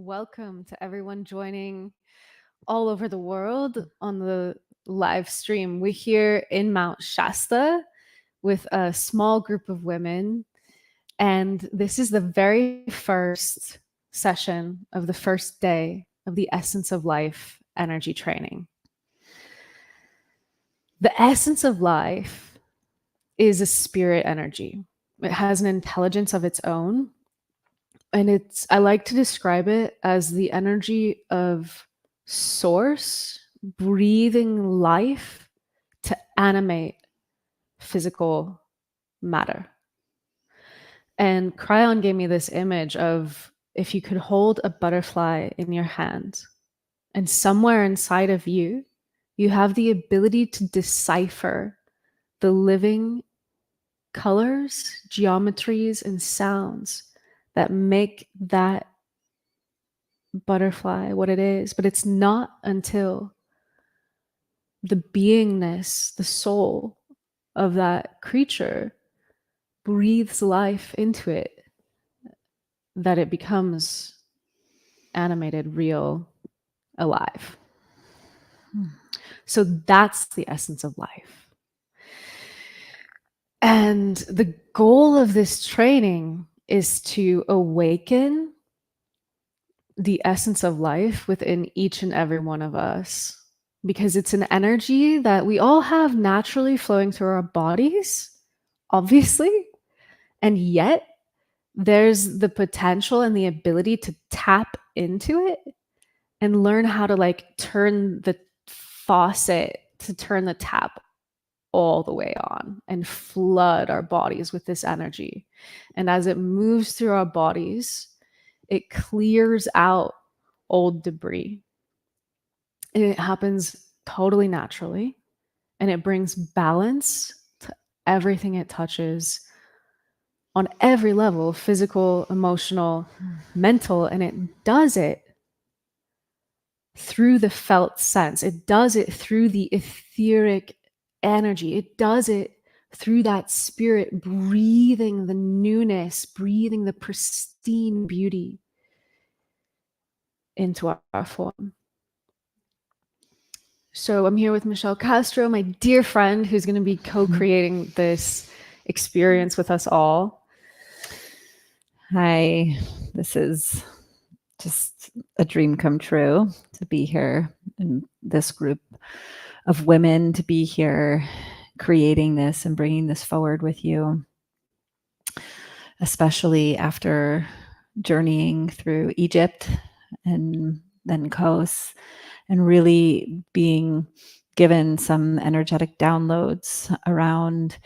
welcome to everyone joining all over the world on the live stream. We're here in Mount Shasta with a small group of women, and this is the very first session of the first day of the Essence of Life energy training. The essence of life is a spirit energy. It has an intelligence of its own. And I like to describe it as the energy of source breathing life to animate physical matter. And Cryon gave me this image of if you could hold a butterfly in your hand, and somewhere inside of you, you have the ability to decipher the living colors, geometries, and sounds that make that butterfly what it is. But it's not until the beingness, the soul of that creature breathes life into it that it becomes animated, real, alive. So that's the essence of life. And the goal of this training is to awaken the essence of life within each and every one of us, because it's an energy that we all have naturally flowing through our bodies, obviously, and yet there's the potential and the ability to tap into it and learn how to turn the faucet, to turn the tap all the way on and flood our bodies with this energy. And as it moves through our bodies, it clears out old debris. And it happens totally naturally. And it brings balance to everything it touches on every level, physical, emotional, mental. And it does it through the felt sense. It does it through the etheric energy. It does it through that spirit breathing the newness, breathing the pristine beauty into our form. So I'm here with Michele Castro, my dear friend, who's going to be co-creating this experience with us all. Hi, this is just a dream come true to be here in this group of women, to be here creating this and bringing this forward with you, especially after journeying through Egypt and then Kos, and really being given some energetic downloads around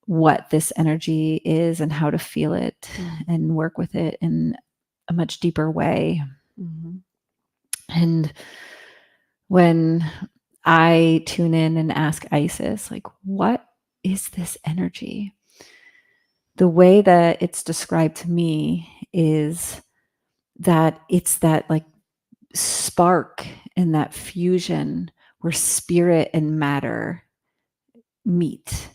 what this energy is and how to feel it and work with it in a much deeper way. Mm-hmm. And when I tune in and ask Isis, what is this energy? The way that it's described to me is that it's that spark and that fusion where spirit and matter meet.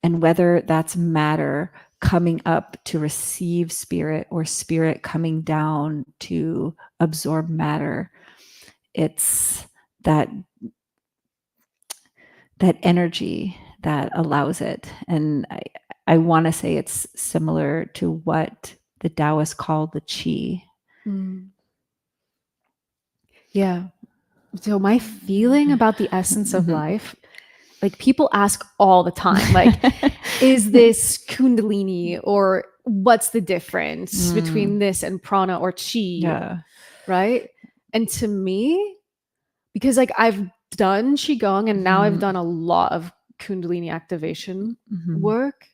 And whether that's matter coming up to receive spirit or spirit coming down to absorb matter, it's that energy that allows it. And I want to say it's similar to what the Taoists call the chi. Yeah. So my feeling about the essence of life, people ask all the time, is this Kundalini, or what's the difference between this and prana or chi? Yeah. Right? And to me, because I've done Qigong and now I've done a lot of Kundalini activation work.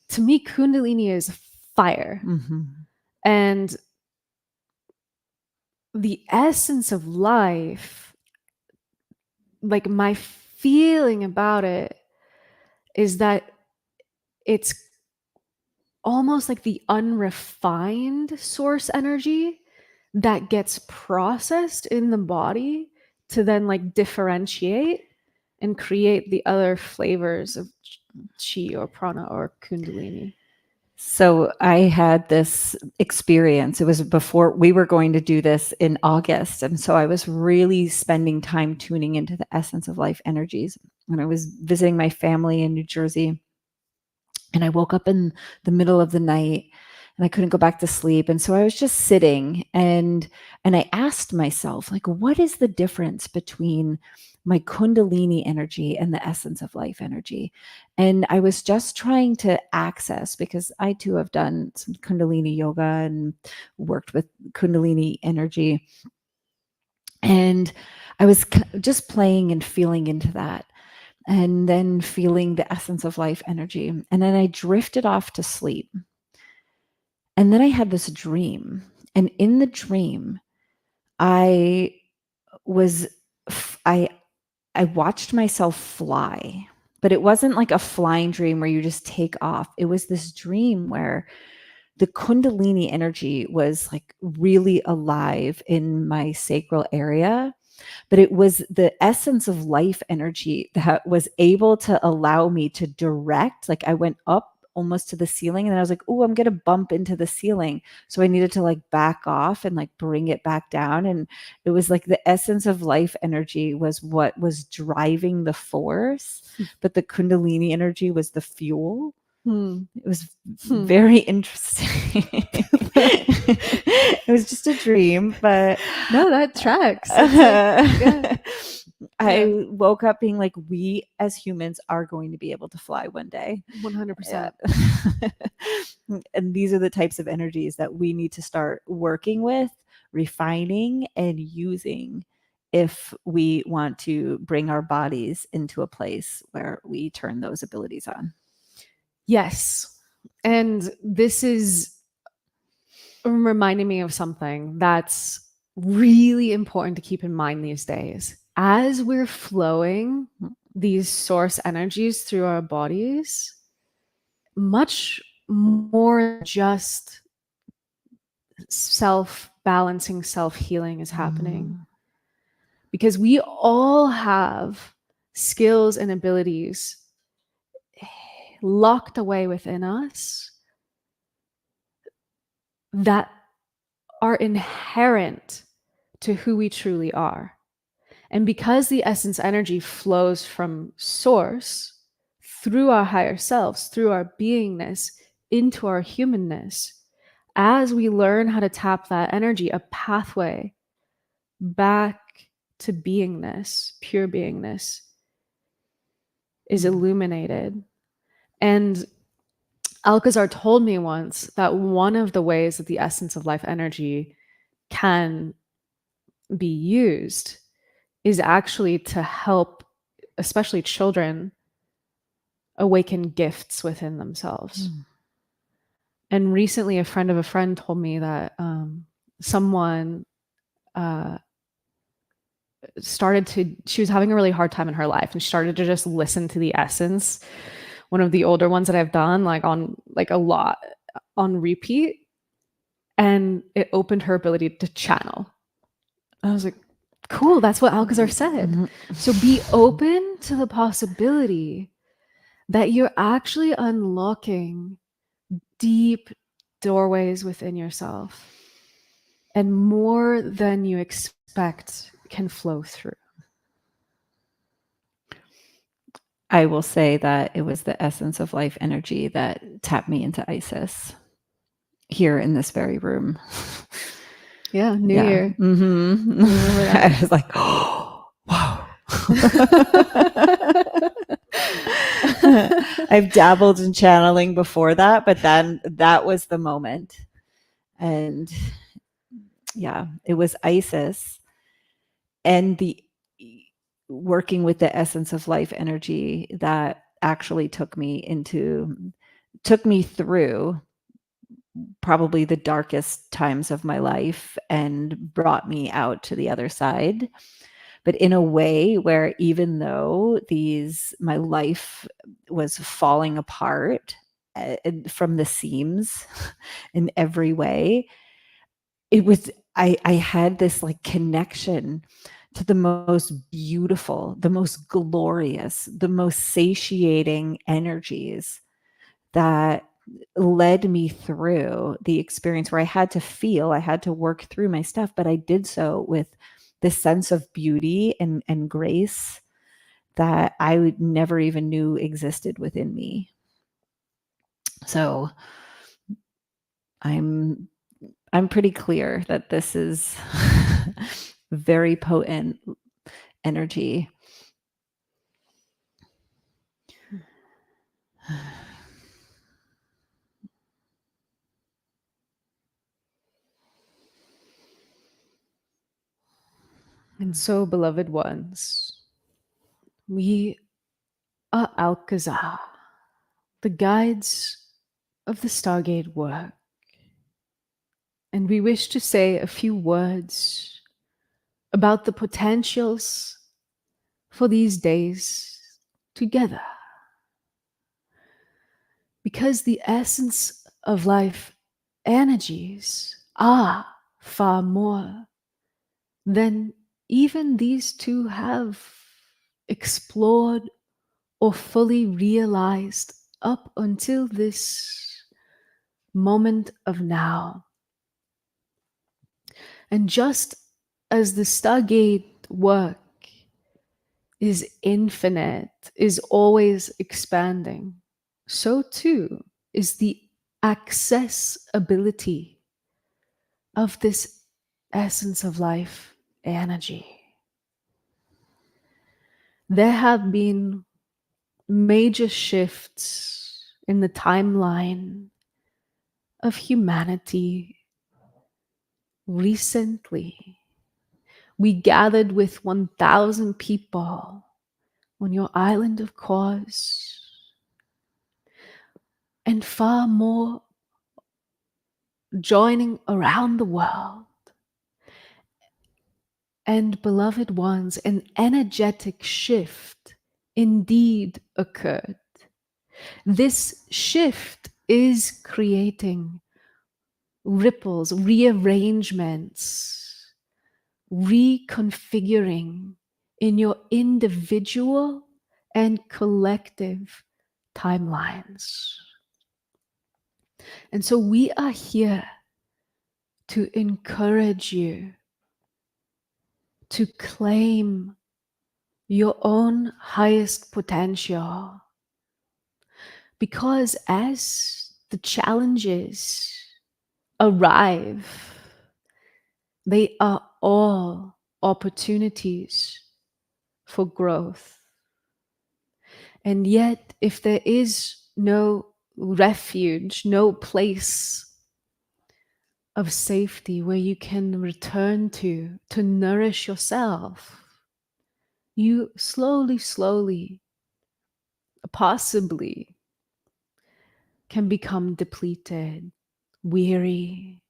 To me, Kundalini is fire. And the essence of life, my feeling about it is that it's almost like the unrefined source energy that gets processed in the body to then differentiate and create the other flavors of chi or prana or kundalini. So I had this experience. It was before we were going to do this in August. And so I was really spending time tuning into the essence of life energies. And I was visiting my family in New Jersey. And I woke up in the middle of the night and I couldn't go back to sleep. And so I was just sitting and I asked myself, like, what is the difference between my Kundalini energy and the essence of life energy? And I was just trying to access, because I too have done some Kundalini yoga and worked with Kundalini energy. And I was just playing and feeling into that, and then feeling the essence of life energy. And then I drifted off to sleep. And then I had this dream. And in the dream, I was, I, I watched myself fly, but it wasn't like a flying dream where you just take off. It was this dream where the Kundalini energy was like really alive in my sacral area, but it was the essence of life energy that was able to allow me to direct. Like I went up almost to the ceiling and I was like, oh, I'm going to bump into the ceiling. So I needed to like back off and like bring it back down. And it was like the essence of life energy was what was driving the force, but the Kundalini energy was the fuel. It was very interesting. It was just a dream, but no, that tracks. Yeah. I woke up being like, we as humans are going to be able to fly one day. 100%. And these are the types of energies that we need to start working with, refining, and using if we want to bring our bodies into a place where we turn those abilities on. Yes. And this is reminding me of something that's really important to keep in mind these days. As we're flowing these source energies through our bodies, much more just self-balancing, self-healing is happening. Because we all have skills and abilities locked away within us that are inherent to who we truly are. And because the essence energy flows from source through our higher selves, through our beingness, into our humanness, as we learn how to tap that energy, a pathway back to beingness, pure beingness, is illuminated. And Alcazar told me once that one of the ways that the essence of life energy can be used is actually to help, especially children, awaken gifts within themselves. And recently, a friend of a friend told me that someone she was having a really hard time in her life, and she started to just listen to the essence, one of the older ones that I've done, like on like a lot on repeat, and it opened her ability to channel. I was like, cool, that's what Alcazar said. So be open to the possibility that you're actually unlocking deep doorways within yourself, and more than you expect can flow through. I will say that it was the essence of life energy that tapped me into Isis here in this very room. Yeah, New Year. I was like, oh, wow. I've dabbled in channeling before that, but then that was the moment. And yeah, it was Isis and the working with the essence of life energy that actually took me through probably the darkest times of my life and brought me out to the other side. But in a way where, even though my life was falling apart from the seams in every way, it was, I had this like connection to the most beautiful, the most glorious, the most satiating energies that led me through the experience where I had to feel, I had to work through my stuff, but I did so with this sense of beauty and grace that I would never even knew existed within me. So I'm pretty clear that this is very potent energy. And so, beloved ones, we are Alcazar, the guides of the Stargate work. And we wish to say a few words about the potentials for these days together. Because the essence of life energies are far more than even these two have explored or fully realized up until this moment of now. And just as the Stargate work is infinite, is always expanding, so too is the accessibility of this essence of life energy. There have been major shifts in the timeline of humanity recently. We gathered with 1,000 people on your island of course, and far more joining around the world. And beloved ones, an energetic shift indeed occurred. This shift is creating ripples, rearrangements, reconfiguring in your individual and collective timelines. And so we are here to encourage you to claim your own highest potential. Because as the challenges arrive, they are all opportunities for growth. And yet, if there is no refuge, no place of safety where you can return to nourish yourself, you slowly, possibly can become depleted, weary,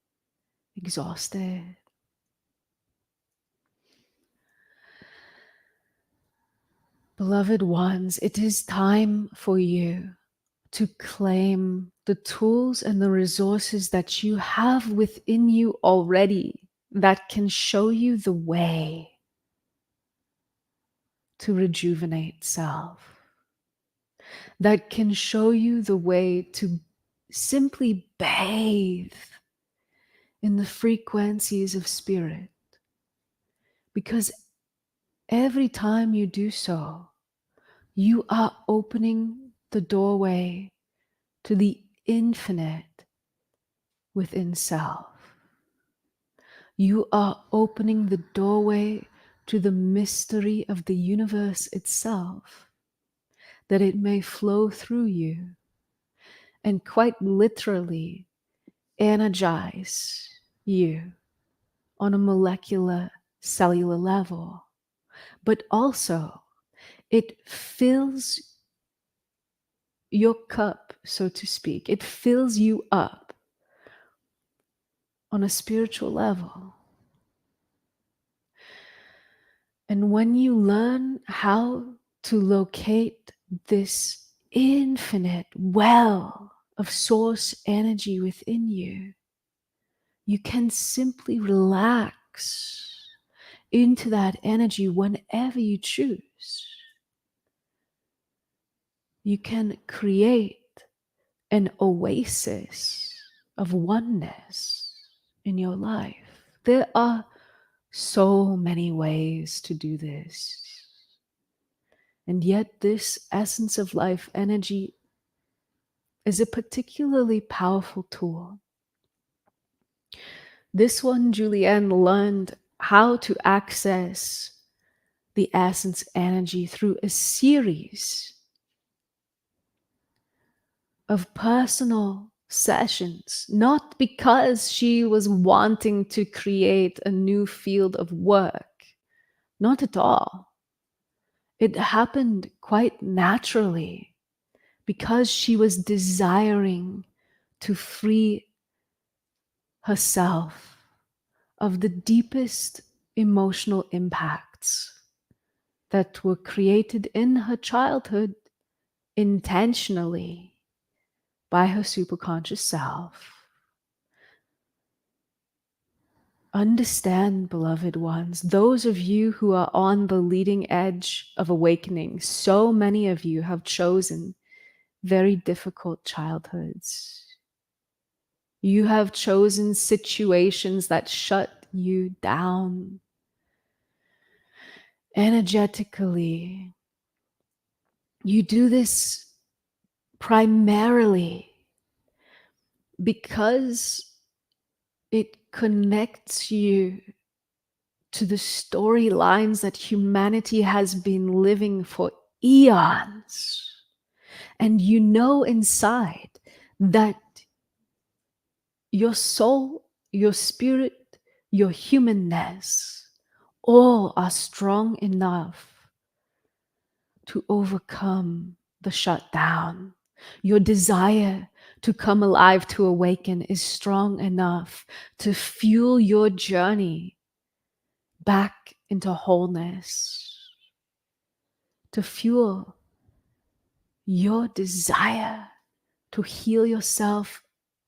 exhausted. Beloved ones, it is time for you to claim the tools and the resources that you have within you already that can show you the way to rejuvenate self, that can show you the way to simply bathe in the frequencies of spirit. Because every time you do so, you are opening the doorway to the infinite within self. You are opening the doorway to the mystery of the universe itself, that it may flow through you and quite literally energize you on a molecular, cellular level. But also, it fills your cup, so to speak. It fills you up on a spiritual level. And when you learn how to locate this infinite well of source energy within you, you can simply relax into that energy whenever you choose. You can create an oasis of oneness in your life. There are so many ways to do this. And yet, this essence of life energy is a particularly powerful tool. This one, Julieanne learned how to access the essence energy through a series of personal sessions, not because she was wanting to create a new field of work, not at all. It happened quite naturally because she was desiring to free herself of the deepest emotional impacts that were created in her childhood intentionally by her superconscious self. Understand, beloved ones, those of you who are on the leading edge of awakening, so many of you have chosen very difficult childhoods. You have chosen situations that shut you down energetically. You do this primarily because it connects you to the storylines that humanity has been living for eons. And you know inside that your soul, your spirit, your humanness, all are strong enough to overcome the shutdown. Your desire to come alive, to awaken, is strong enough to fuel your journey back into wholeness, to fuel your desire to heal yourself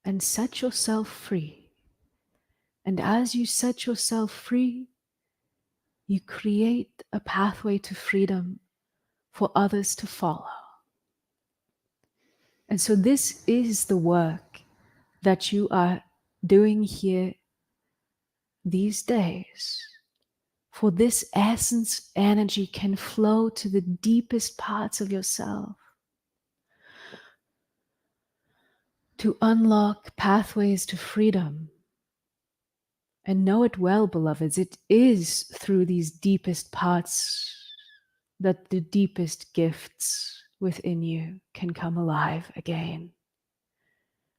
and set yourself free. And as you set yourself free, you create a pathway to freedom for others to follow. And so this is the work that you are doing here these days. For this essence energy can flow to the deepest parts of yourself to unlock pathways to freedom. And know it well, beloveds, it is through these deepest parts that the deepest gifts within you can come alive again.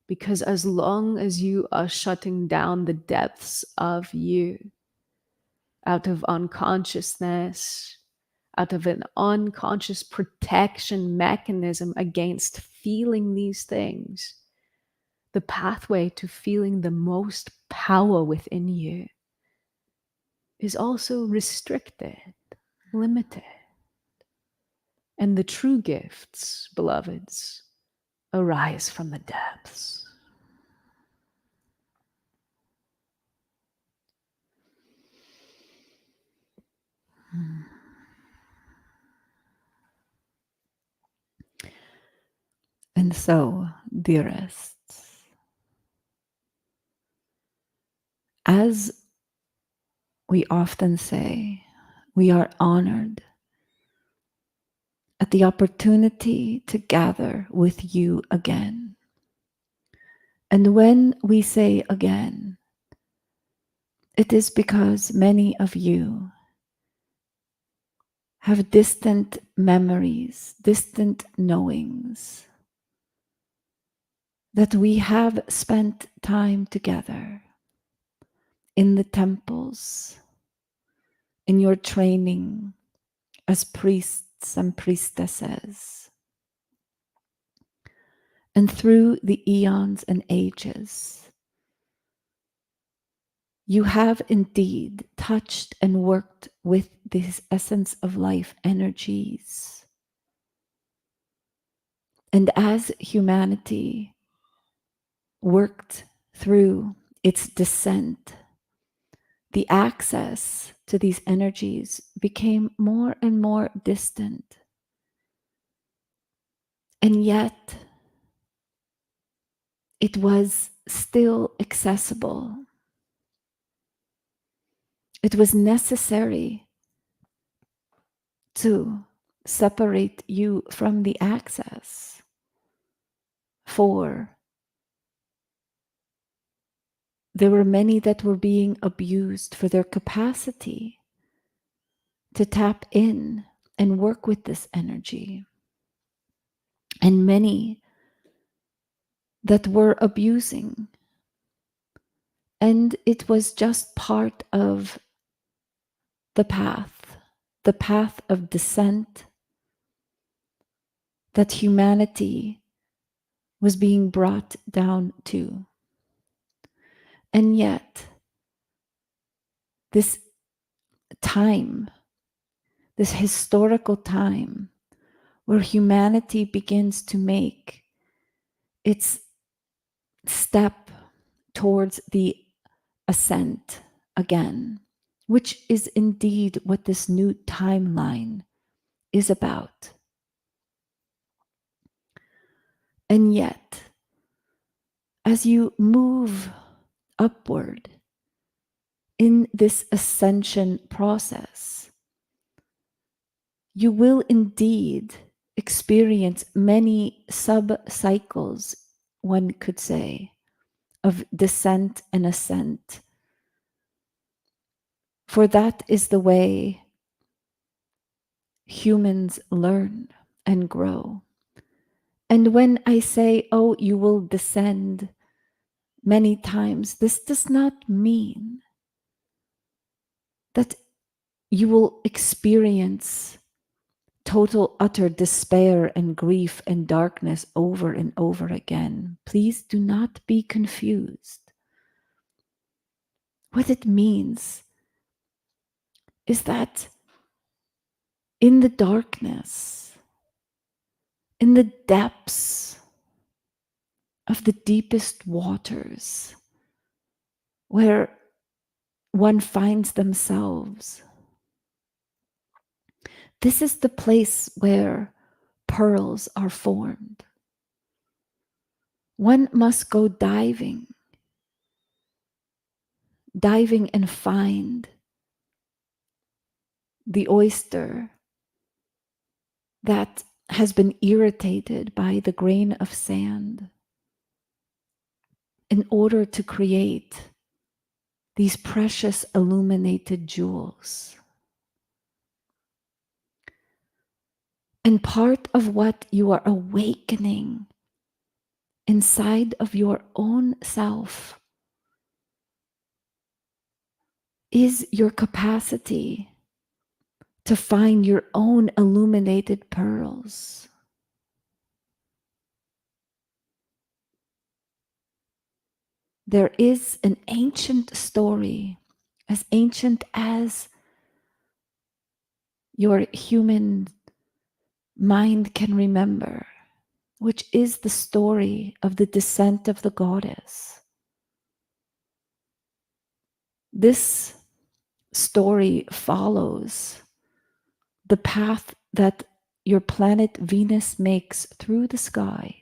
Because as long as you are shutting down the depths of you out of unconsciousness, out of an unconscious protection mechanism against feeling these things, the pathway to feeling the most power within you is also restricted, limited. And the true gifts, beloveds, arise from the depths. And so, dearests, as we often say, we are honored at the opportunity to gather with you again. And when we say again, it is because many of you have distant memories, distant knowings that we have spent time together in the temples, in your training as priests and priestesses, and through the eons and ages. You have indeed touched and worked with these essence of life energies. And as humanity worked through its descent, the access to these energies became more and more distant. And yet, it was still accessible. It was necessary to separate you from the access, for there were many that were being abused for their capacity to tap in and work with this energy, and many that were abusing. And it was just part of the path of descent that humanity was being brought down to. And yet, this time, this historical time, where humanity begins to make its step towards the ascent again, which is indeed what this new timeline is about. And yet, as you move upward in this ascension process, you will indeed experience many sub-cycles, one could say, of descent and ascent. For that is the way humans learn and grow. And when I say, oh, you will descend many times, this does not mean that you will experience total, utter despair and grief and darkness over and over again. Please do not be confused. What it means is that in the darkness, in the depths of the deepest waters, where one finds themselves, this is the place where pearls are formed. One must go diving and find the oyster that has been irritated by the grain of sand in order to create these precious illuminated jewels. And part of what you are awakening inside of your own self is your capacity to find your own illuminated pearls. There is an ancient story, as ancient as your human mind can remember, which is the story of the descent of the goddess. This story follows the path that your planet Venus makes through the sky.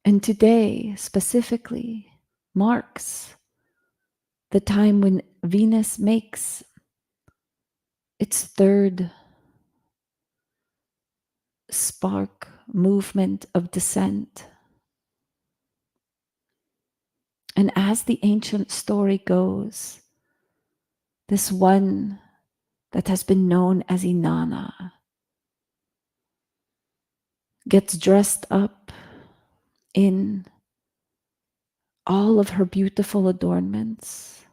And today, specifically, marks the time when Venus makes its third spark movement of descent. And as the ancient story goes, this one that has been known as Inanna gets dressed up in all of her beautiful adornments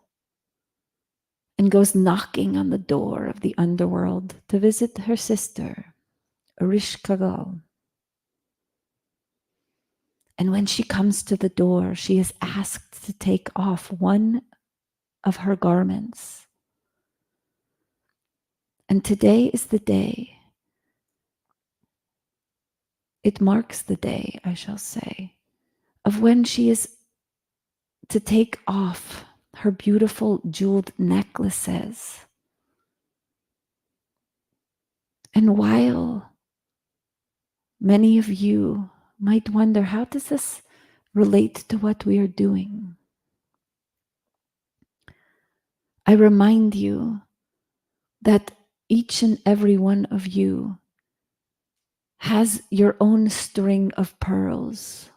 and goes knocking on the door of the underworld to visit her sister, Erishkigal. And when she comes to the door, she is asked to take off one of her garments. And today is the day. It marks the day, I shall say, of when she is to take off her beautiful jeweled necklaces. And while many of you might wonder, how does this relate to what we are doing? I remind you that each and every one of you has your own string of pearls.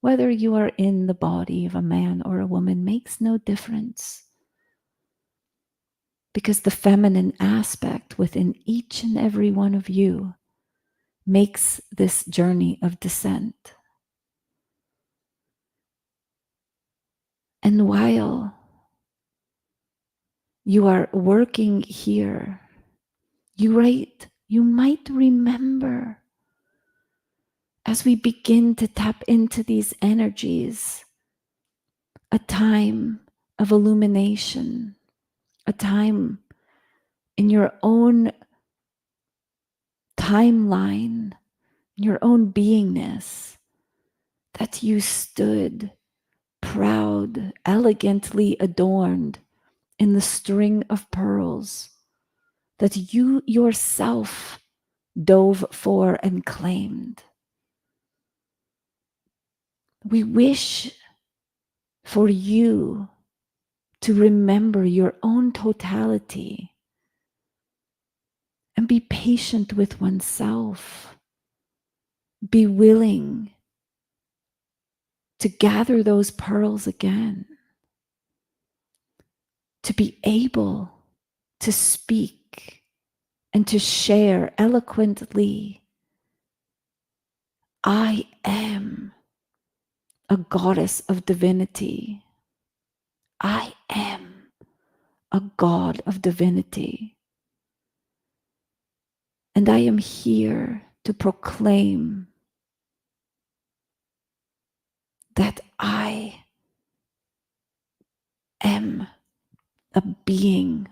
Whether you are in the body of a man or a woman makes no difference, because the feminine aspect within each and every one of you makes this journey of descent. And while you are working here, you might remember, as we begin to tap into these energies, a time of illumination, a time in your own timeline, your own beingness, that you stood proud, elegantly adorned in the string of pearls that you yourself dove for and claimed. We wish for you to remember your own totality and be patient with oneself. Be willing to gather those pearls again, to be able to speak and to share eloquently. I am a goddess of divinity. I am a god of divinity. And I am here to proclaim that I am a being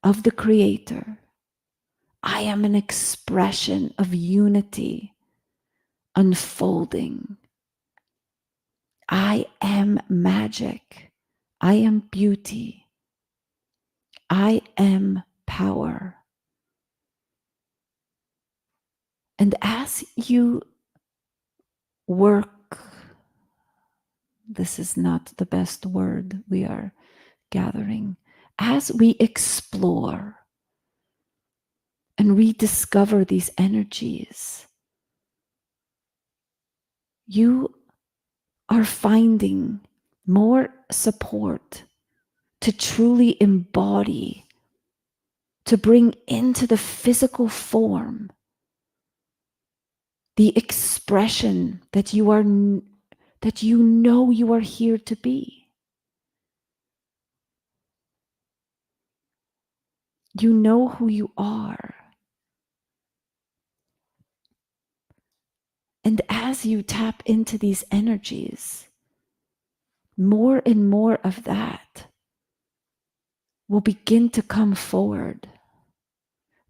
of the Creator. I am an expression of unity unfolding. I am magic. I am beauty. I am power. And as you work, this is not the best word we are gathering, as we explore and rediscover these energies, you are finding more support to truly embody, to bring into the physical form the expression that you know you are here to be. You know who you are. And as you tap into these energies, more and more of that will begin to come forward,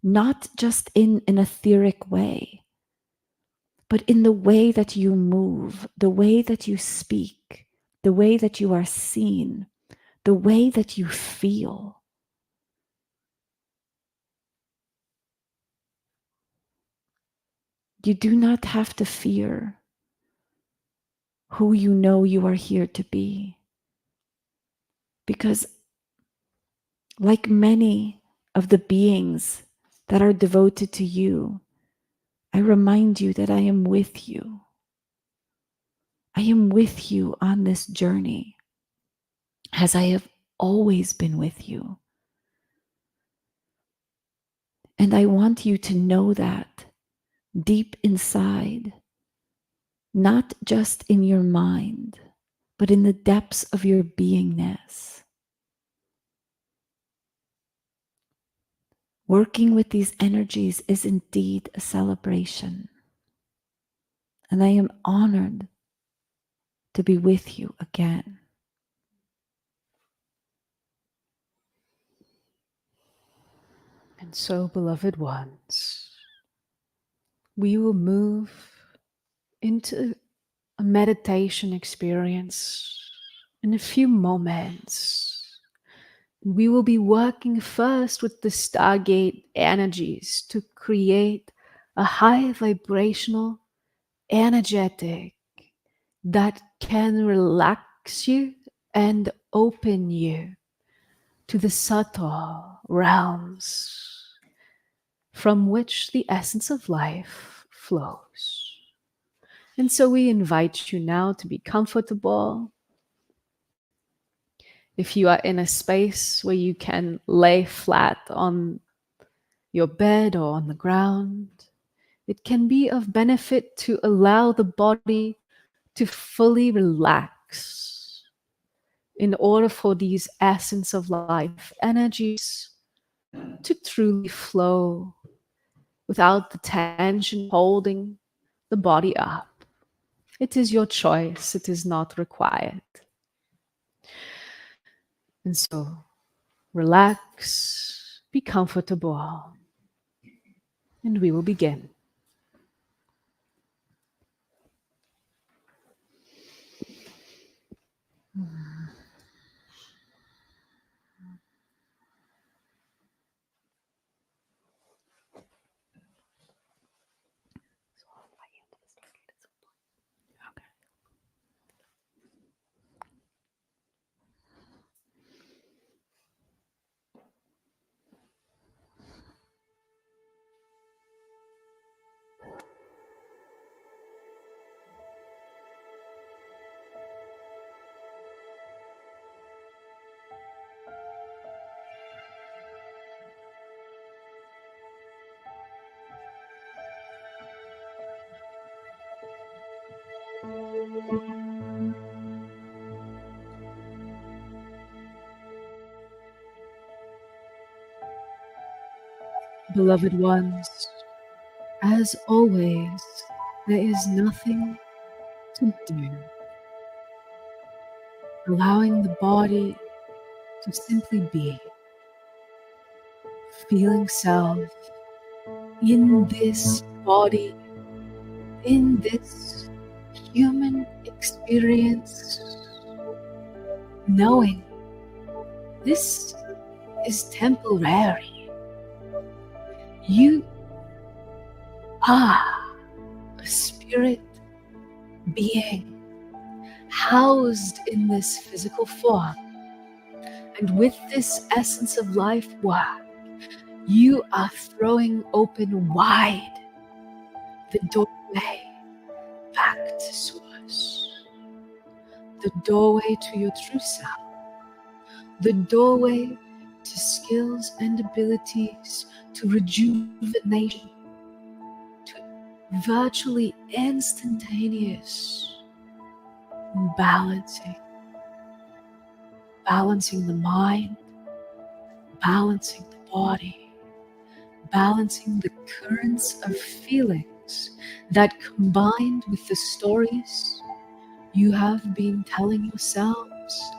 not just in an etheric way, but in the way that you move, the way that you speak, the way that you are seen, the way that you feel. You do not have to fear who you know you are here to be, because like many of the beings that are devoted to you, I remind you that I am with you. I am with you on this journey, as I have always been with you. And I want you to know that deep inside, not just in your mind, but in the depths of your beingness. Working with these energies is indeed a celebration. And I am honored to be with you again. And so, beloved ones, we will move into a meditation experience in a few moments. We will be working first with the Stargate energies to create a high vibrational energetic that can relax you and open you to the subtle realms from which the essence of life flows. And so we invite you now to be comfortable. If you are in a space where you can lay flat on your bed or on the ground, it can be of benefit to allow the body to fully relax in order for these essence of life energies to truly flow without the tension holding the body up. It is your choice, it is not required. And so relax, be comfortable, and we will begin. Beloved ones, as always, there is nothing to do. Allowing the body to simply be, feeling self in this body, in this human experience, knowing this is temporary. You are a spirit being housed in this physical form. And with this essence of life work, you are throwing open wide the doorway back to source, the doorway to your true self, the doorway to skills and abilities, to rejuvenation, to virtually instantaneous balancing the mind, balancing the body, balancing the currents of feelings that, combined with the stories you have been telling yourselves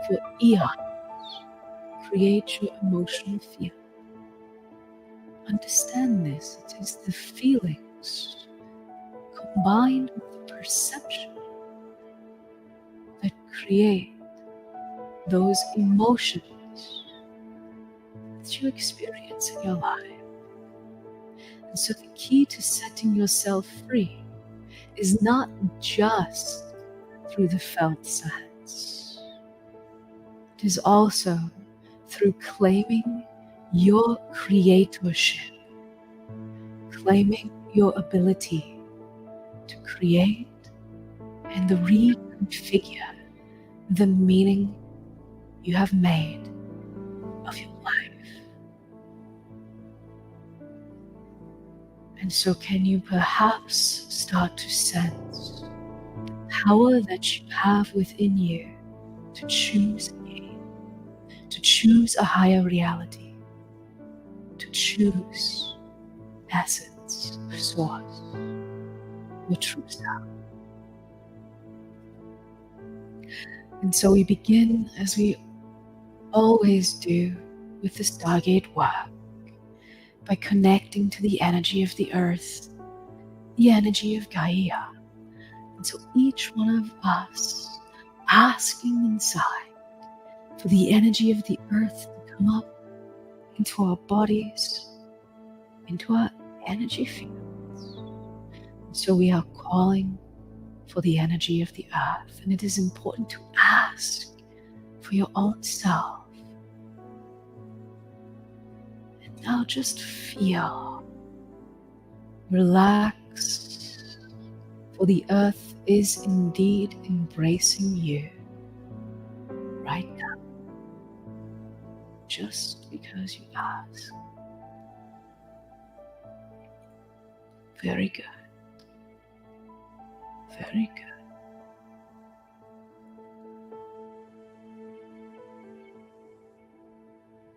for eons, create your emotional field. Understand this, it is the feelings combined with the perception that create those emotions that you experience in your life. And so the key to setting yourself free is not just through the felt sense. It is also through claiming your creatorship, claiming your ability to create and reconfigure the meaning you have made of your life. And so can you perhaps start to sense power that you have within you to choose again, to choose a higher reality, to choose essence, source, your true self. And so we begin, as we always do, with the Stargate work, by connecting to the energy of the earth, the energy of Gaia. And so each one of us asking inside for the energy of the earth to come up into our bodies, into our energy fields, So we are calling for the energy of the earth, and it is important to ask for your own self. And now just feel, relax, for the earth is indeed embracing you right now, just because you ask. Very good. Very good.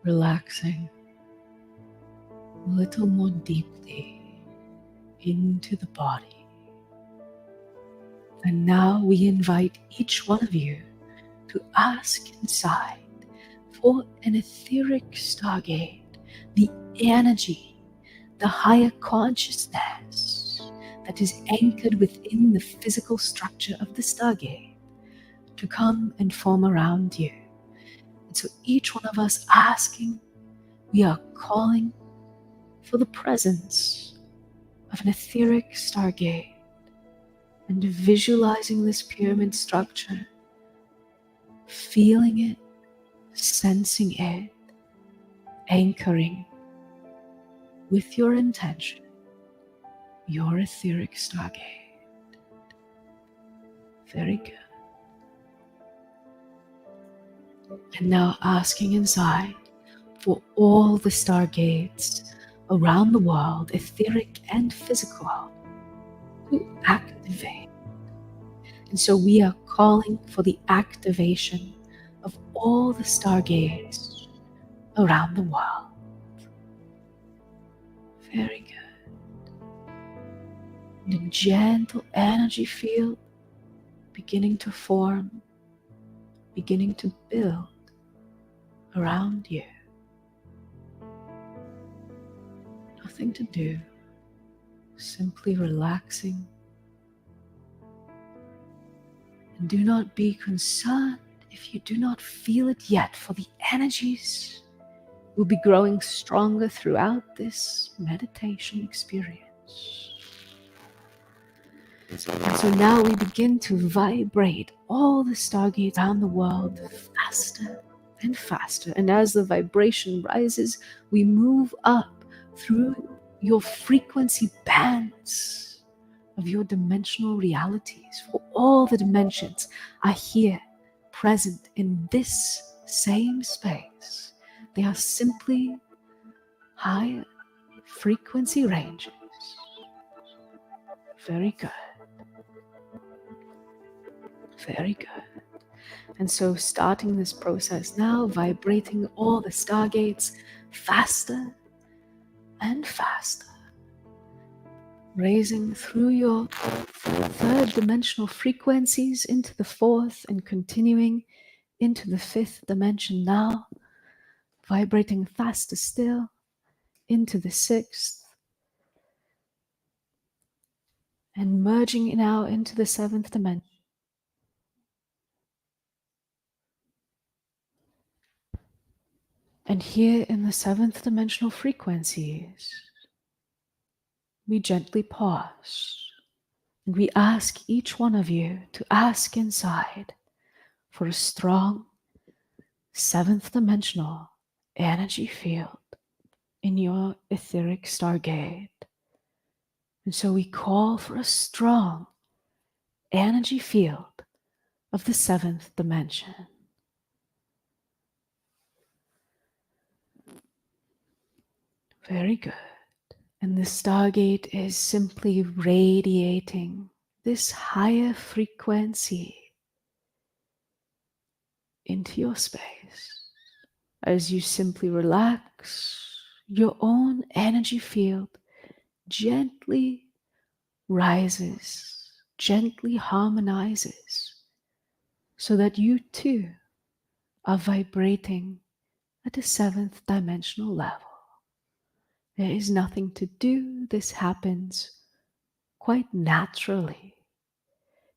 Relaxing a little more deeply into the body. And now we invite each one of you to ask inside for an etheric stargate, the energy, the higher consciousness that is anchored within the physical structure of the stargate, to come and form around you. And so each one of us asking, we are calling for the presence of an etheric stargate and visualizing this pyramid structure, feeling it, sensing it, anchoring with your intention, your etheric stargate. Very good. And now asking inside for all the stargates around the world, etheric and physical, to activate. And so we are calling for the activation of all the stargates around the world. Very good. And a gentle energy field beginning to form, beginning to build around you. Nothing to do, simply relaxing. And do not be concerned if you do not feel it yet, for the energies will be growing stronger throughout this meditation experience. And so now we begin to vibrate all the stargates around the world faster and faster. And as the vibration rises, we move up through your frequency bands of your dimensional realities. For all the dimensions are here, present in this same space. They are simply higher frequency ranges. Very good. Very good. And so starting this process now, vibrating all the stargates faster and faster, raising through your third dimensional frequencies into the fourth and continuing into the fifth dimension now, vibrating faster still into the sixth, and merging now into the seventh dimension. And here in the seventh dimensional frequencies, we gently pause. And we ask each one of you to ask inside for a strong seventh dimensional energy field in your etheric stargate. And so we call for a strong energy field of the seventh dimension. Very good. And the stargate is simply radiating this higher frequency into your space as you simply relax. Your own energy field gently rises, gently harmonizes, so that you too are vibrating at a seventh dimensional level. There is nothing to do. This happens quite naturally.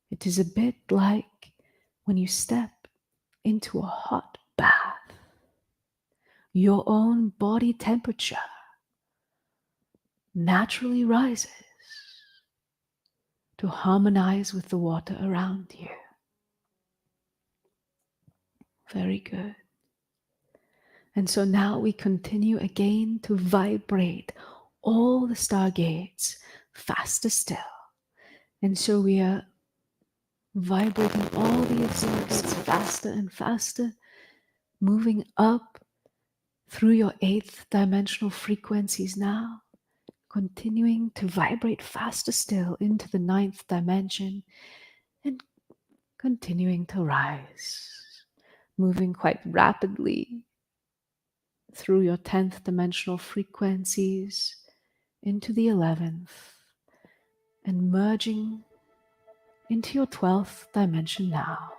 It is a bit like when you step into a hot bath. Your own body temperature naturally rises. to harmonize with the water around you. Very good. And so now we continue again to vibrate all the stargates faster still. And so we are vibrating all the stargates faster and faster, moving up through your 8th dimensional frequencies now, continuing to vibrate faster still into the 9th dimension and continuing to rise, moving quite rapidly through your 10th dimensional frequencies into the 11th and merging into your 12th dimension now,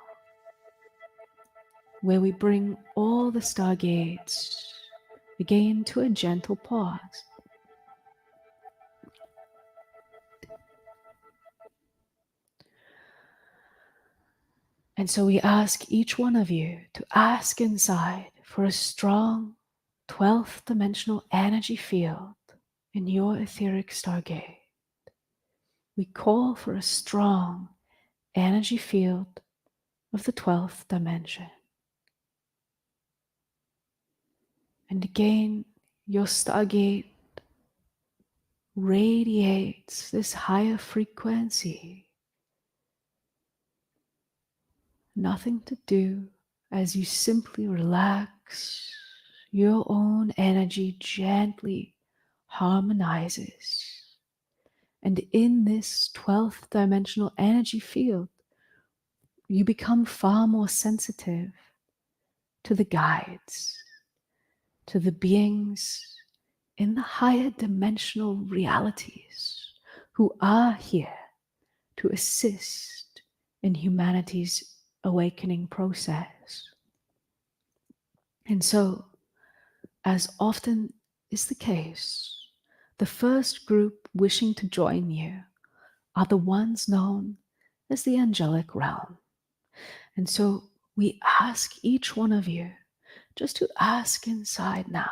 where we bring all the stargates again to a gentle pause. And so we ask each one of you to ask inside for a strong 12th dimensional energy field in your etheric stargate. We call for a strong energy field of the 12th dimension. And again, your stargate radiates this higher frequency. Nothing to do as you simply relax, your own energy gently harmonizes. And in this 12th dimensional energy field, you become far more sensitive to the guides, to the beings in the higher dimensional realities who are here to assist in humanity's awakening process. And so, as often is the case, the first group wishing to join you are the ones known as the angelic realm. And so we ask each one of you just to ask inside now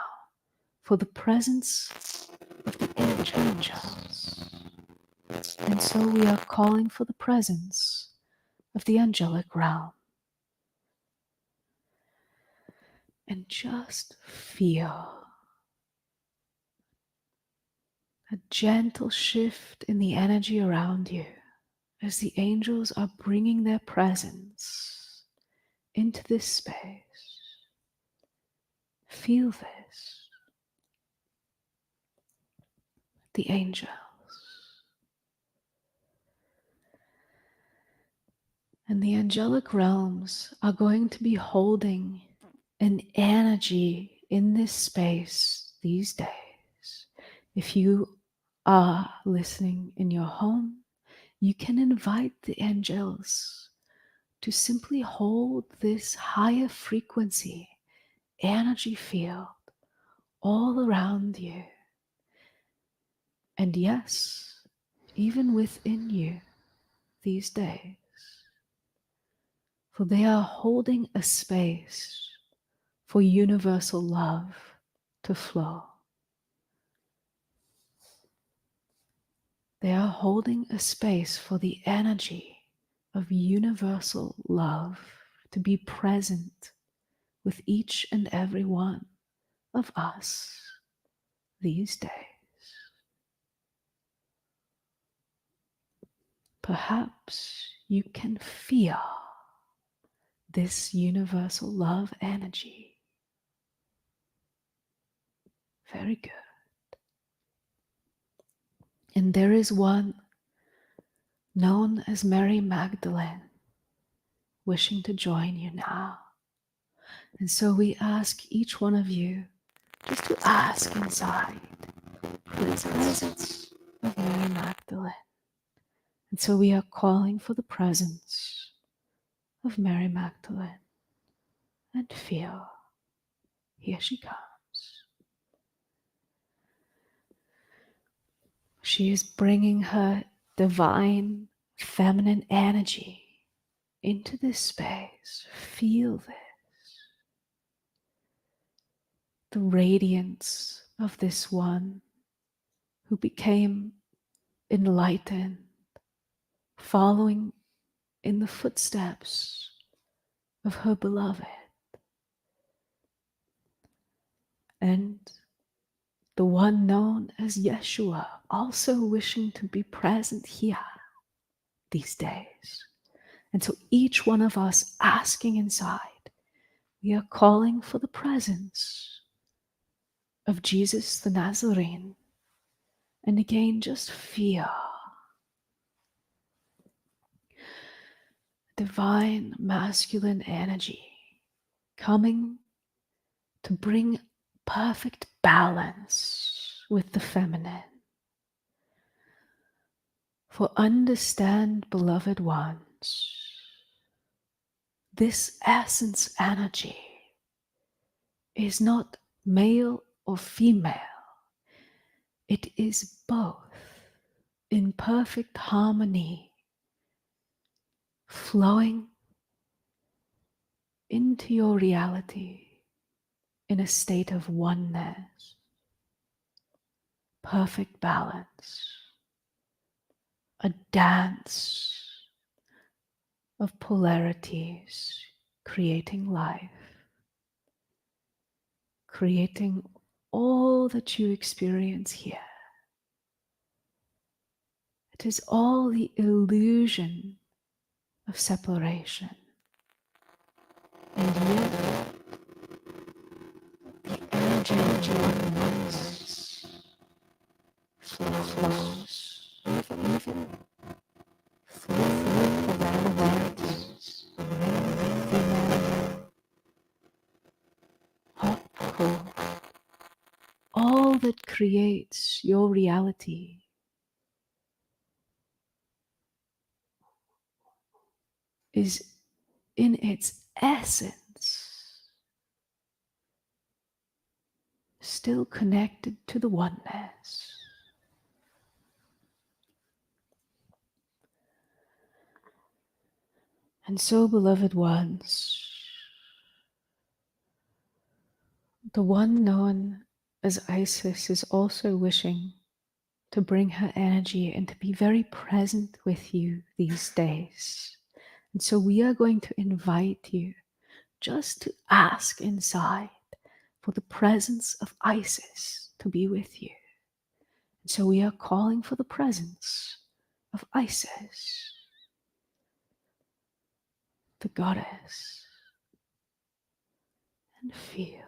for the presence of the angels. And so we are calling for the presence of the angelic realm. And just feel a gentle shift in the energy around you as the angels are bringing their presence into this space. Feel this. The angels. And the angelic realms are going to be holding an energy in this space these days. If you are listening in your home, you can invite the angels to simply hold this higher frequency energy field all around you. And yes, even within you these days. For they are holding a space for universal love to flow. They are holding a space for the energy of universal love to be present with each and every one of us these days. Perhaps you can feel this universal love energy. Very good. And there is one known as Mary Magdalene wishing to join you now. And so we ask each one of you just to ask inside for the presence of Mary Magdalene. And so we are calling for the presence of Mary Magdalene. And feel, here she comes. She is bringing her divine feminine energy into this space. Feel this. The radiance of this one who became enlightened following in the footsteps of her beloved. And the one known as Yeshua also wishing to be present here these days. And so each one of us asking inside, we are calling for the presence of Jesus the Nazarene. And again, just feel divine masculine energy coming to bring perfect balance with the feminine. For understand, beloved ones, this essence energy is not male or female. It is both in perfect harmony, flowing into your reality in a state of oneness, perfect balance, a dance of polarities, creating life, creating all that you experience here. It is all the illusion of separation. And yet, the energy of oneness flows even through the radiates of female, hot, cold, all that creates your reality is in its essence still connected to the oneness. And so, beloved ones, the one known as Isis is also wishing to bring her energy and to be very present with you these days. And so we are going to invite you just to ask inside for the presence of Isis to be with you. And so we are calling for the presence of Isis, the goddess, and feel,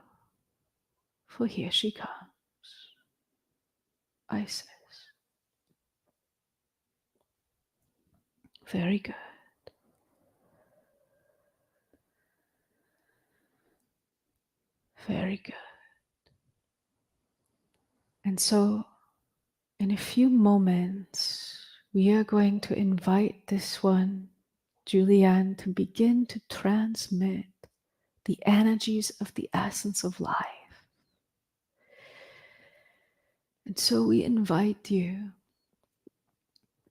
for here she comes, Isis. Very good. Very good. And so, in a few moments, we are going to invite this one, Julieanne, to begin to transmit the energies of the essence of life. And so we invite you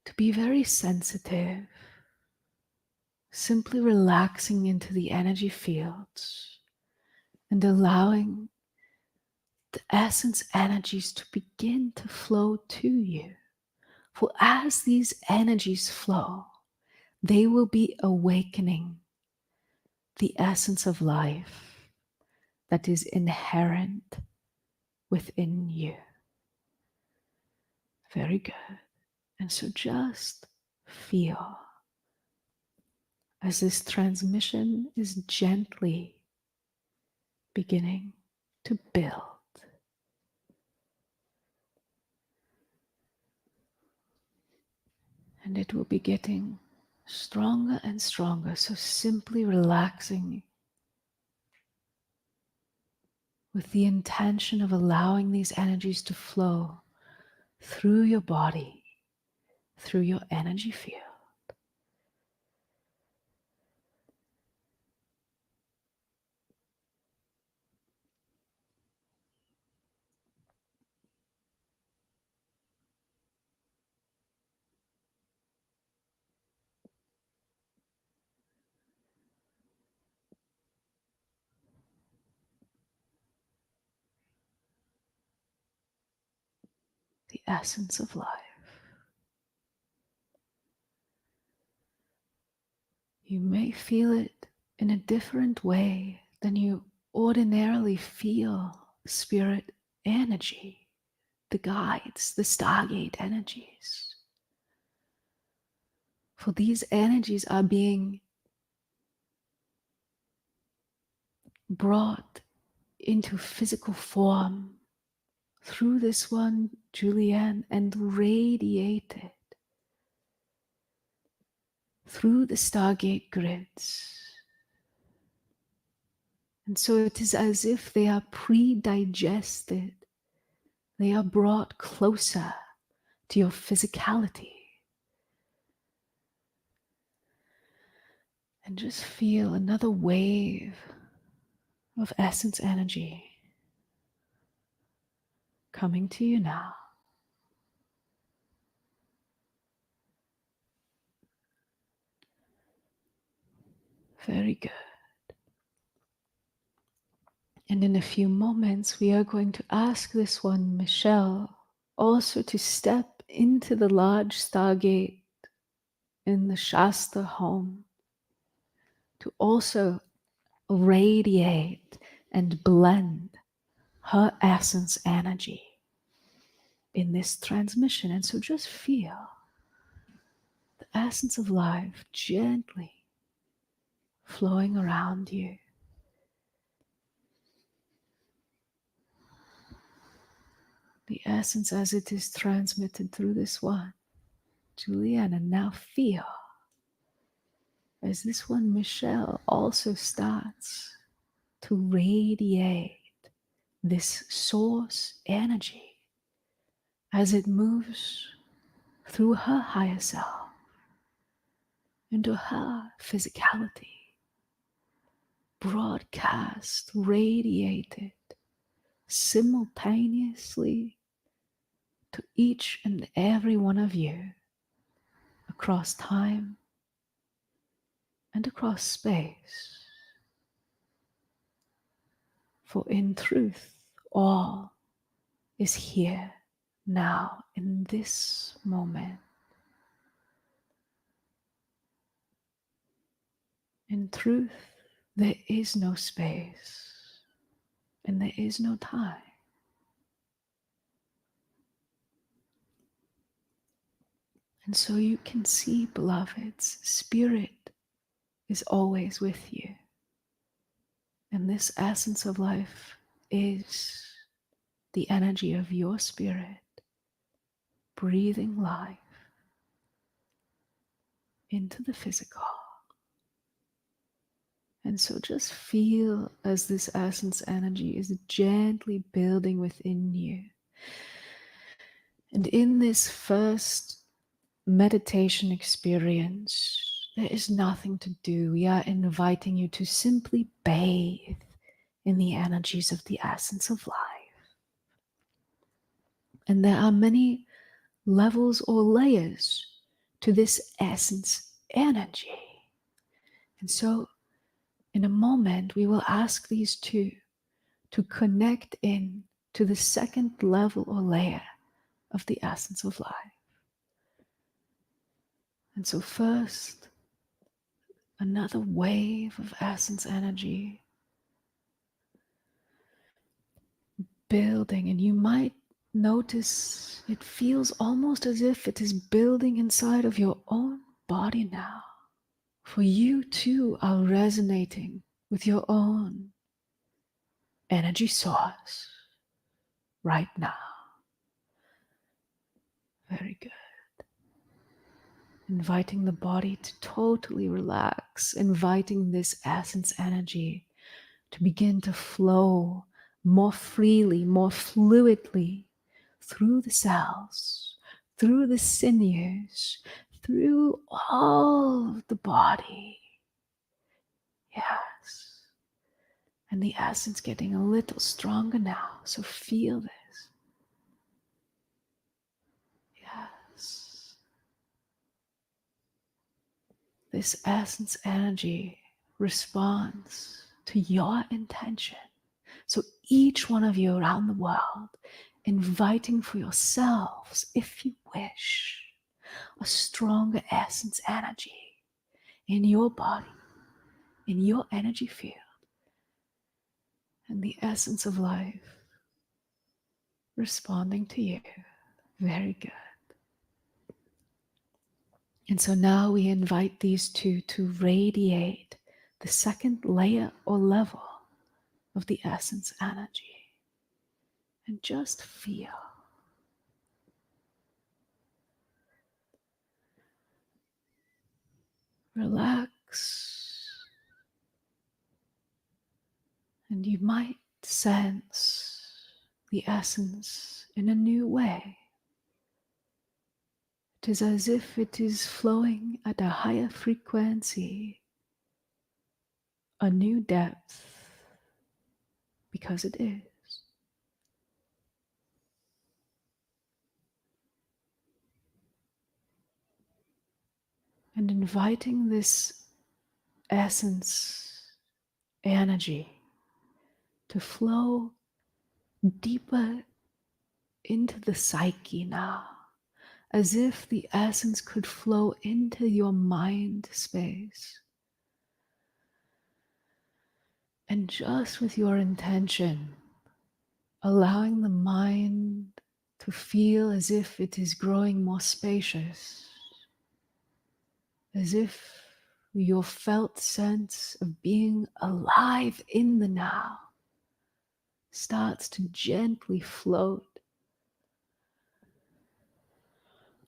to be very sensitive, simply relaxing into the energy fields and allowing the essence energies to begin to flow to you. For as these energies flow, they will be awakening the essence of life that is inherent within you. Very good. And so just feel as this transmission is gently beginning to build. And it will be getting stronger and stronger. So simply relaxing with the intention of allowing these energies to flow through your body, through your energy field. The essence of life. You may feel it in a different way than you ordinarily feel spirit energy, the guides, the Stargate energies. For these energies are being brought into physical form through this one, Julieanne, and radiated through the Stargate grids. And so it is as if they are pre-digested. They are brought closer to your physicality. And just feel another wave of essence energy coming to you now. Very good. And in a few moments, we are going to ask this one, Michele, also to step into the large Stargate in the Shasta home, to also radiate and blend her essence energy in this transmission. And so just feel the essence of life gently flowing around you. The essence as it is transmitted through this one, Julieanne, and now feel as this one, Michele, also starts to radiate this source energy as it moves through her higher self into her physicality, broadcast, radiated simultaneously to each and every one of you across time and across space. For in truth, all is here now in this moment. In truth, there is no space and there is no time. And so you can see, beloveds, spirit is always with you. And this essence of life is the energy of your spirit, breathing life into the physical. And so just feel as this essence energy is gently building within you. And in this first meditation experience, there is nothing to do. We are inviting you to simply bathe in the energies of the essence of life. And there are many levels or layers to this essence energy. And so in a moment, we will ask these two to connect in to the second level or layer of the essence of life. And so first, another wave of essence energy building, and you might notice it feels almost as if it is building inside of your own body now. For you too are resonating with your own energy source right now. Very good. Inviting the body to totally relax, inviting this essence energy to begin to flow more freely, more fluidly through the cells, through the sinews, through all of the body. Yes. And the essence getting a little stronger now, so feel this. Yes. This essence energy responds to your intention. So each one of you around the world, inviting for yourselves, if you wish, a stronger essence energy, in your body, in your energy field, and the essence of life responding to you. Very good. And so now we invite these two to radiate the second layer or level of the essence energy. And just feel. Relax. And you might sense the essence in a new way. It is as if it is flowing at a higher frequency, a new depth, because it is. And inviting this essence energy to flow deeper into the psyche now, as if the essence could flow into your mind space. And just with your intention, allowing the mind to feel as if it is growing more spacious, as if your felt sense of being alive in the now starts to gently float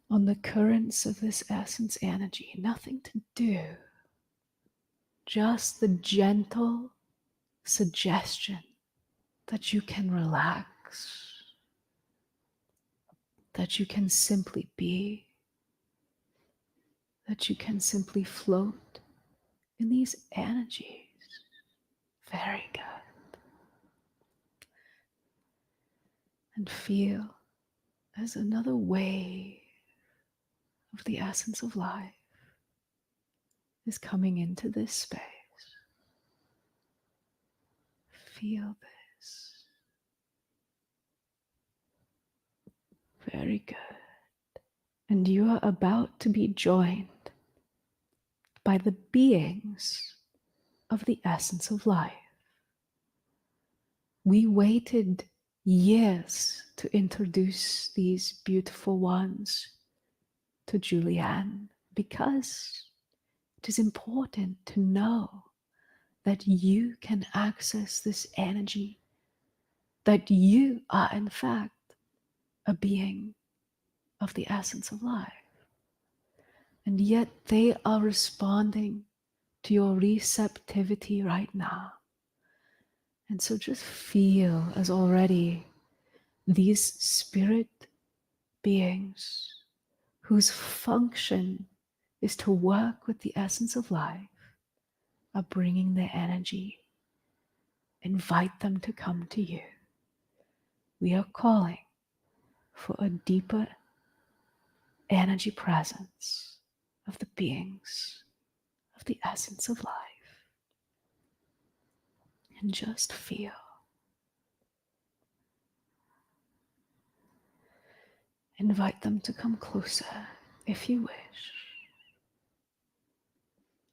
on the currents of this essence energy. Nothing to do, just the gentle suggestion that you can relax, that you can simply be, that you can simply float in these energies. Very good. And feel as another wave of the essence of life is coming into this space. Feel this. Very good. And you are about to be joined by the beings of the essence of life. We waited years to introduce these beautiful ones to Julieanne because it is important to know that you can access this energy, that you are in fact a being of the essence of life. And yet they are responding to your receptivity right now. And so just feel as already these spirit beings whose function is to work with the essence of life are bringing their energy. Invite them to come to you. We are calling for a deeper energy presence of the beings of the essence of life. And just feel. Invite them to come closer if you wish.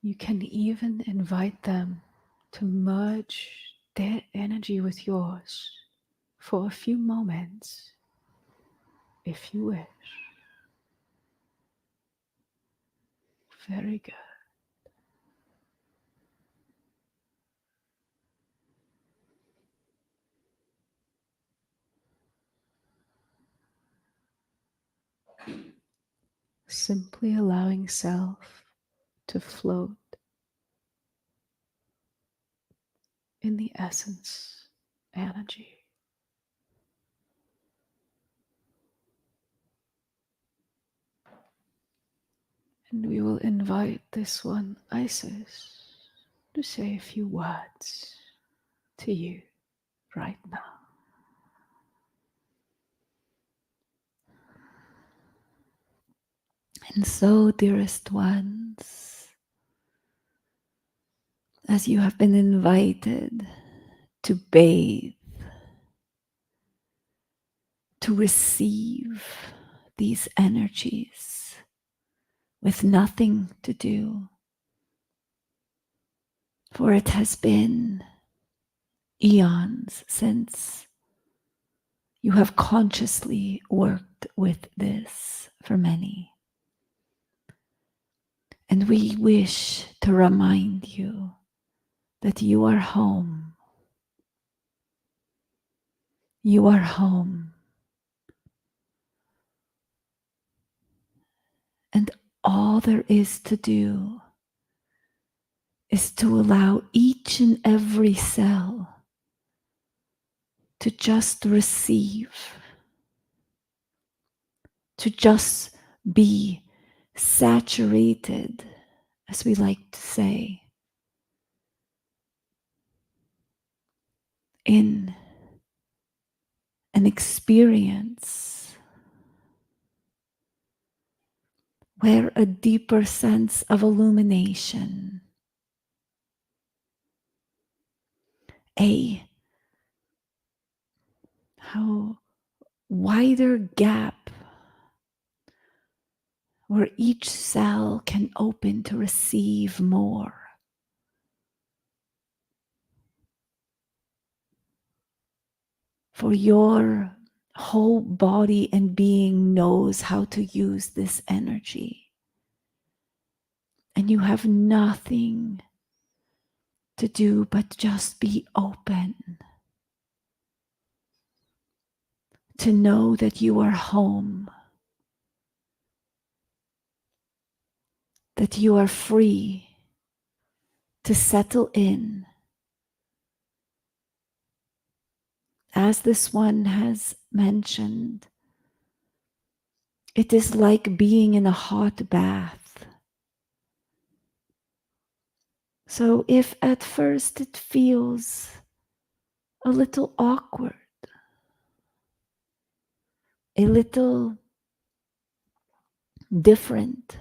You can even invite them to merge their energy with yours for a few moments if you wish. Very good. Simply allowing self to float in the essence energy. And we will invite this one, Isis, to say a few words to you right now. And so, dearest ones, as you have been invited to bathe, to receive these energies with nothing to do, For it has been eons since you have consciously worked with this for many. And we wish to remind you that you are home. You are home. And all there is to do is to allow each and every cell to just receive, to just be saturated, as we like to say, in an experience where a deeper sense of illumination, a how wider gap where each cell can open to receive more. For your whole body and being knows how to use this energy. And you have nothing to do but just be open to know that you are home, that you are free to settle in. As this one has mentioned, it is like being in a hot bath. So if at first it feels a little awkward, a little different,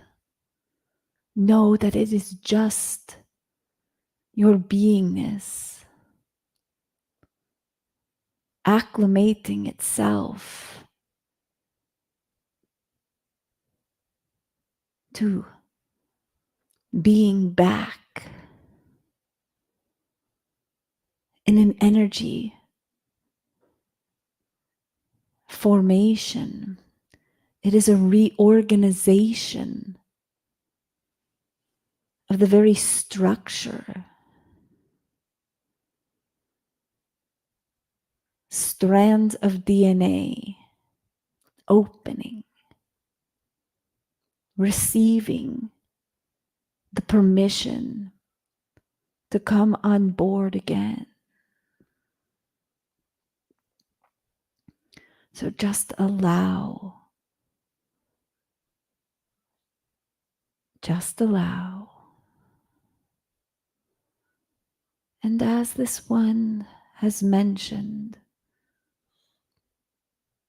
know that it is just your beingness acclimating itself to being back in an energy formation. It is a reorganization of the very structure, strands of DNA opening, receiving the permission to come on board again. So just allow. Just allow. And as this one has mentioned,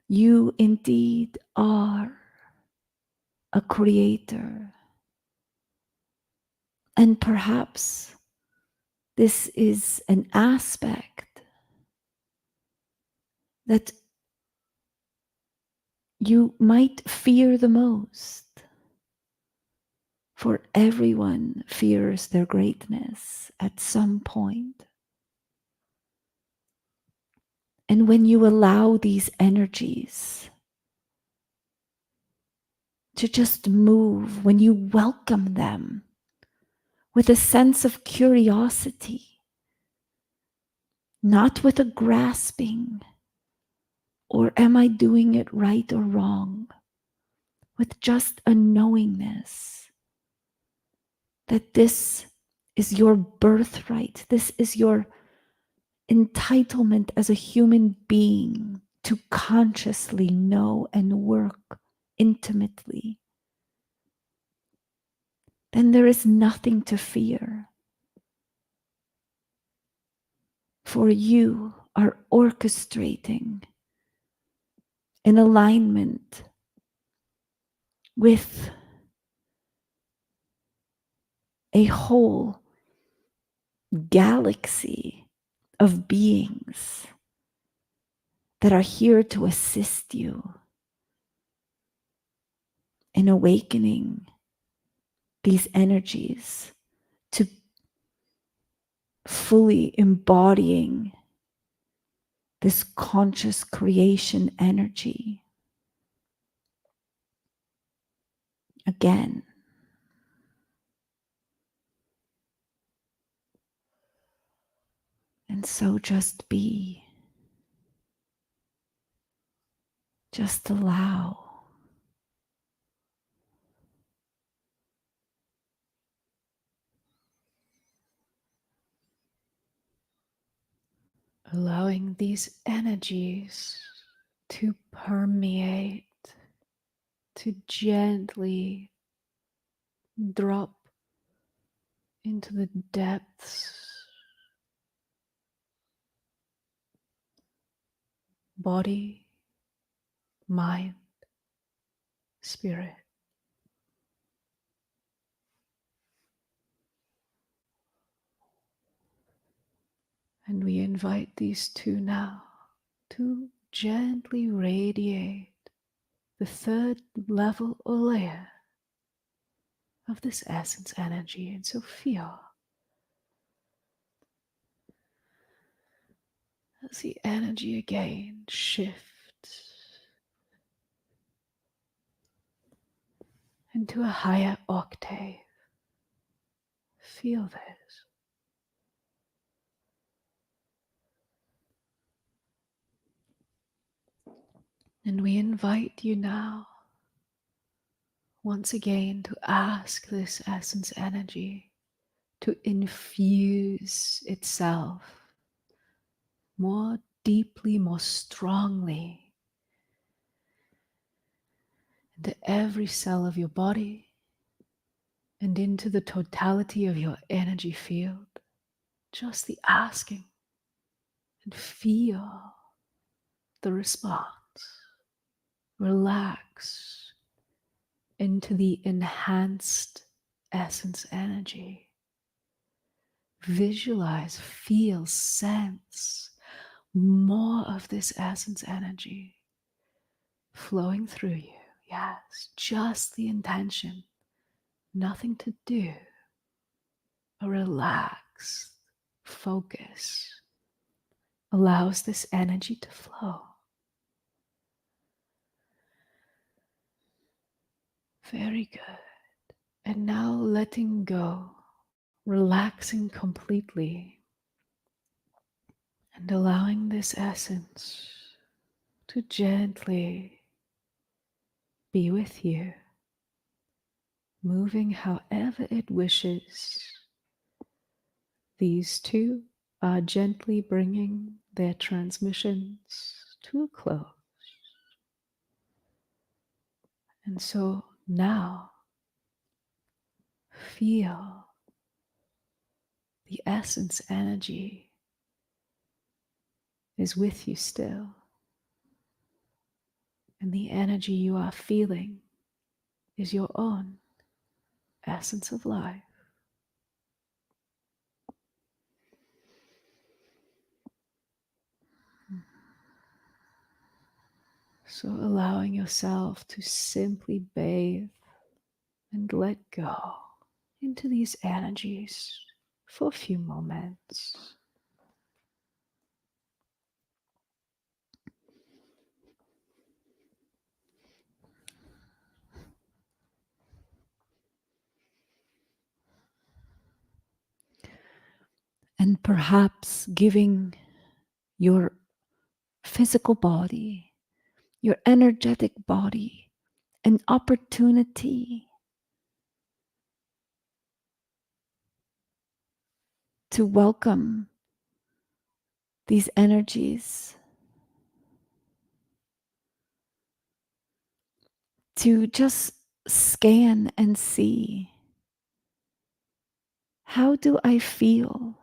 you indeed are a creator. And perhaps this is an aspect that you might fear the most. For everyone fears their greatness at some point. And when you allow these energies to just move, when you welcome them with a sense of curiosity, not with a grasping, or am I doing it right or wrong, with just a knowingness that this is your birthright, this is your entitlement as a human being to consciously know and work intimately, then there is nothing to fear. For you are orchestrating in alignment with a whole galaxy of beings that are here to assist you in awakening these energies to fully embodying this conscious creation energy. Again. And so just be. Just allow. Allowing these energies to permeate, to gently drop into the depths, body, mind, spirit. And we invite these two now to gently radiate the third level or layer of this essence energy. And so feel as the energy again shifts into a higher octave. Feel this. And we invite you now, once again, to ask this essence energy to infuse itself more deeply, more strongly into every cell of your body and into the totality of your energy field. Just the asking, and feel the response. Relax into the enhanced essence energy. Visualize, feel, sense more of this essence energy flowing through you. Yes, just the intention, nothing to do. A relaxed focus allows this energy to flow. Very good. And now letting go, relaxing completely, and allowing this essence to gently be with you, moving however it wishes. These two are gently bringing their transmissions to a close. And so now feel the essence energy is with you still. And the energy you are feeling is your own essence of life. So allowing yourself to simply bathe and let go into these energies for a few moments. And perhaps giving your physical body, your energetic body, an opportunity to welcome these energies, to just scan and see, how do I feel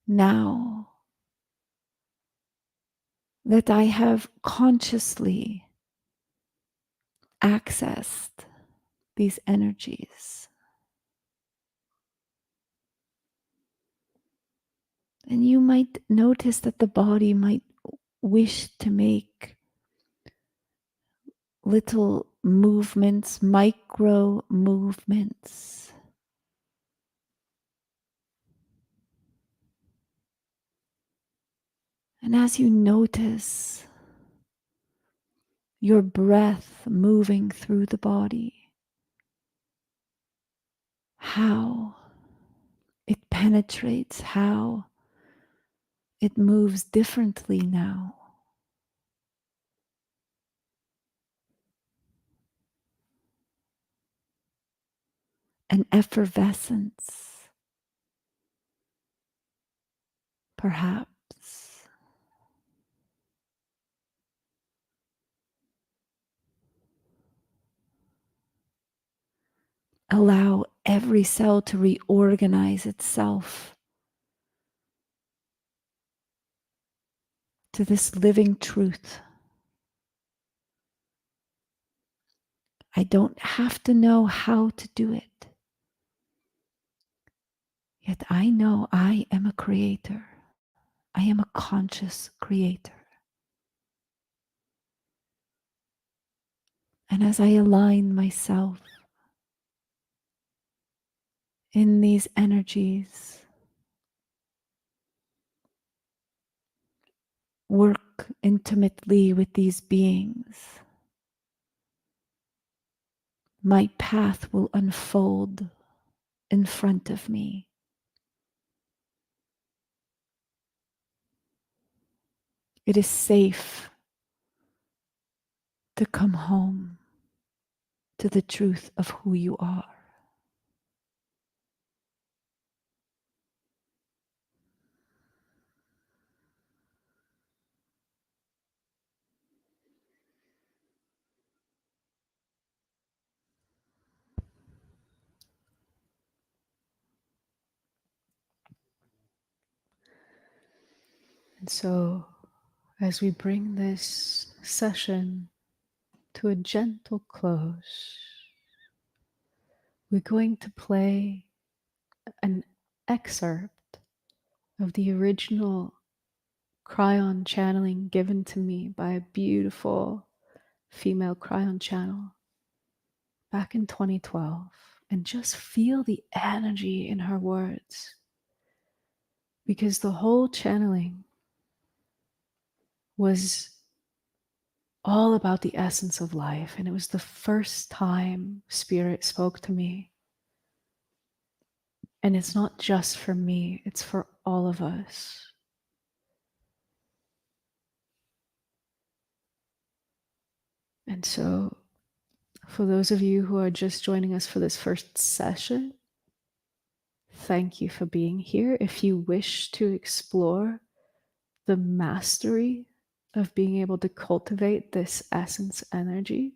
now that I have consciously accessed these energies? And you might notice that the body might wish to make little movements, micro movements. And as you notice your breath moving through the body, how it penetrates, how it moves differently now. An effervescence, perhaps. Allow every cell to reorganize itself to this living truth. I don't have to know how to do it. Yet I know I am a creator. I am a conscious creator. And as I align myself in these energies, work intimately with these beings, my path will unfold in front of me. It is safe to come home to the truth of who you are. And so, as we bring this session to a gentle close, we're going to play an excerpt of the original cryon channeling given to me by a beautiful female cryon channel back in 2012, and just feel the energy in her words, because the whole channeling was all about the essence of life, and it was the first time Spirit spoke to me. And it's not just for me, it's for all of us. And so, for those of you who are just joining us for this first session, thank you for being here. If you wish to explore the mastery of being able to cultivate this essence energy,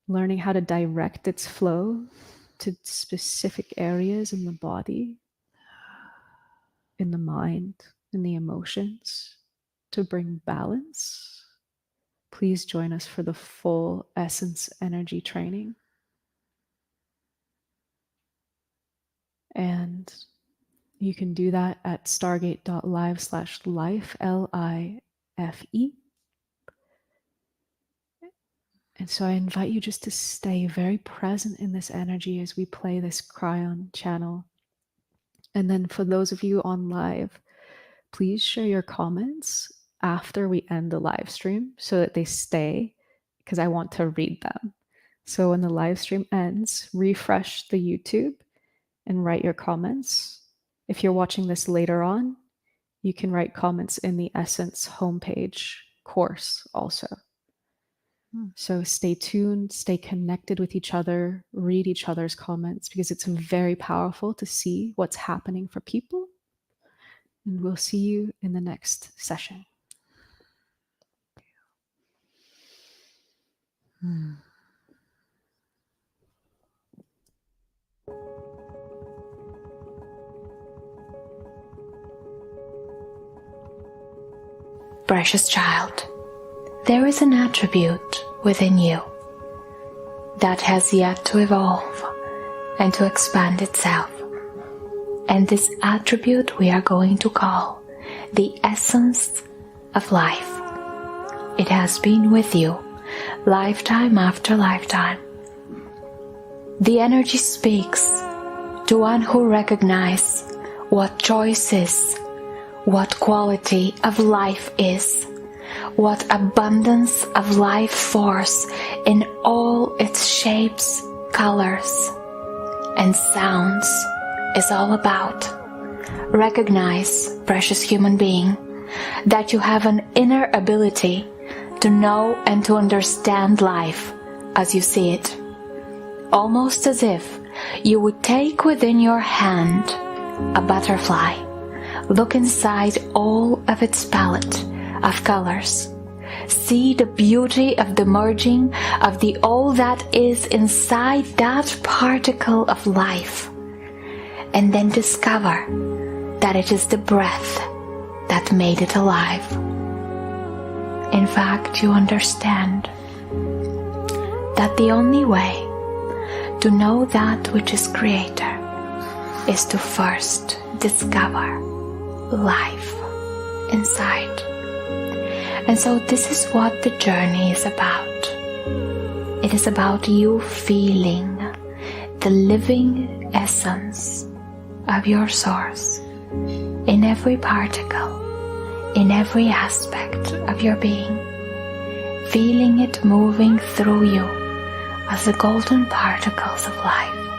learning how to direct its flow to specific areas in the body, in the mind, in the emotions, to bring balance, please join us for the full essence energy training. And you can do that at stargate.live/life, LIFE. And so I invite you just to stay very present in this energy as we play this cryon channel. And then for those of you on live, please share your comments after we end the live stream so that they stay, because I want to read them. So when the live stream ends, refresh the YouTube and write your comments. If you're watching this later on, you can write comments in the Essence homepage course also. So stay tuned, stay connected with each other, read each other's comments, because it's very powerful to see what's happening for people. And we'll see you in the next session. Precious child, there is an attribute within you that has yet to evolve and to expand itself. And this attribute we are going to call the essence of life. It has been with you lifetime after lifetime. The energy speaks to one who recognizes what choices what quality of life is, what abundance of life force in all its shapes, colors, and sounds is all about. Recognize, precious human being, that you have an inner ability to know and to understand life as you see it, almost as if you would take within your hand a butterfly, look inside all of its palette of colors, see the beauty of the merging of the all that is inside that particle of life, and then discover that it is the breath that made it alive. In fact, you understand that the only way to know that which is creator is to first discover life inside. And so this is what the journey is about. It is about you feeling the living essence of your source in every particle, in every aspect of your being, feeling it moving through you as the golden particles of life.